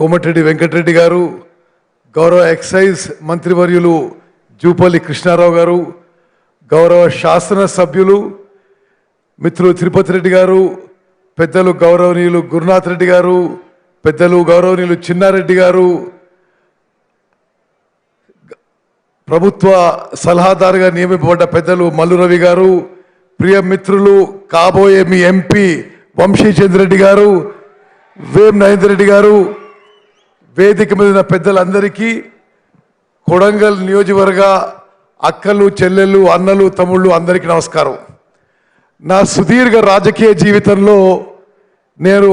కోమటిరెడ్డి వెంకటరెడ్డి గారు, గౌరవ ఎక్సైజ్ మంత్రివర్యులు జూపల్లి కృష్ణారావు గారు, గౌరవ శాసనసభ్యులు మిత్రులు తిరుపతి రెడ్డి గారు, పెద్దలు గౌరవనీయులు గురునాథ్ రెడ్డి గారు, పెద్దలు గౌరవనీయులు చిన్నారెడ్డి గారు, ప్రభుత్వ సలహాదారుగా నియమింపబడ్డ పెద్దలు మల్లు రవి గారు, ప్రియ మిత్రులు కాబోయే మీ ఎంపీ వంశీచంద్రెడ్డి గారు, వేం నరేందర్ రెడ్డి గారు, వేదిక మీద ఉన్న పెద్దలందరికీ, కొడంగల్ నియోజకవర్గ అక్కలు చెల్లెళ్ళు అన్నలు తమ్ముళ్ళు అందరికీ నమస్కారం. నా సుదీర్ఘ రాజకీయ జీవితంలో నేను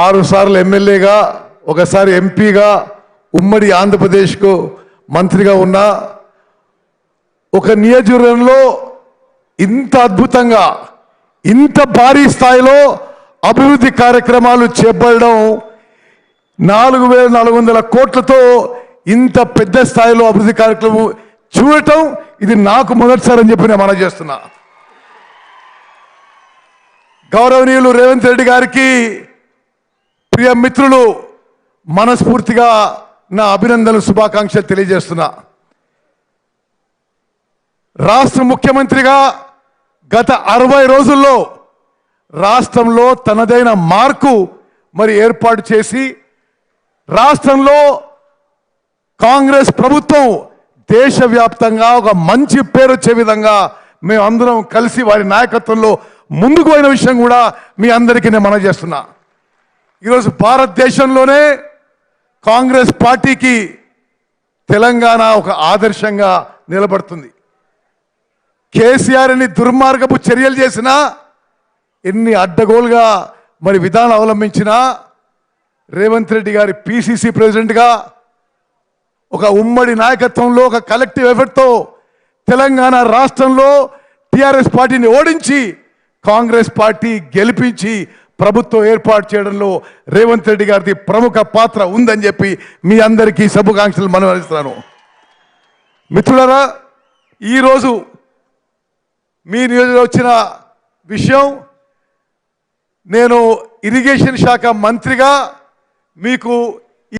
6 సార్లు ఎమ్మెల్యేగా, ఒకసారి ఎంపీగా, ఉమ్మడి ఆంధ్రప్రదేశ్కు మంత్రిగా ఉన్నా. ఒక నియోజకవర్గంలో ఇంత అద్భుతంగా ఇంత భారీ స్థాయిలో అభివృద్ధి కార్యక్రమాలు చేపట్టడం, 4,400 కోట్లతో ఇంత పెద్ద స్థాయిలో అభివృద్ధి కార్యక్రమం చూడటం ఇది నాకు మొదటిసారి అని చెప్పి నేను మనవి చేస్తున్నా. గౌరవనీయులు రేవంత్ రెడ్డి గారికి, ప్రియ మిత్రులు మనస్ఫూర్తిగా నా అభినందనలు శుభాకాంక్షలు తెలియజేస్తున్నా. రాష్ట్ర ముఖ్యమంత్రిగా గత 60 రోజుల్లో రాష్ట్రంలో తనదైన మార్కు ఏర్పాటు చేసి, రాష్ట్రంలో కాంగ్రెస్ ప్రభుత్వం దేశవ్యాప్తంగా ఒక మంచి పేరు వచ్చే విధంగా మేమందరం కలిసి వారి నాయకత్వంలో ముందుకు పోయిన విషయం కూడా మీ అందరికీ నేను మనవి చేస్తున్నా. ఈరోజు భారతదేశంలోనే కాంగ్రెస్ పార్టీకి తెలంగాణ ఒక ఆదర్శంగా నిలబడుతుంది. కేసీఆర్ ఎన్ని దుర్మార్గపు చర్యలు చేసినా, ఎన్ని అడ్డగోలుగా విధానం అవలంబించినా, రేవంత్ రెడ్డి గారి పిసిసి ప్రెసిడెంట్గా ఒక ఉమ్మడి నాయకత్వంలో ఒక కలెక్టివ్ ఎఫర్ట్తో తెలంగాణ రాష్ట్రంలో టిఆర్ఎస్ పార్టీని ఓడించి కాంగ్రెస్ పార్టీ గెలిపించి ప్రభుత్వం ఏర్పాటు చేయడంలో రేవంత్ రెడ్డి గారిది ప్రముఖ పాత్ర ఉందని చెప్పి మీ అందరికీ శుభాకాంక్షలు మనవిస్తున్నాను. మిత్రులారా, ఈరోజు మీ నియోజకవర్గం వచ్చిన విషయం, నేను ఇరిగేషన్ శాఖ మంత్రిగా మీకు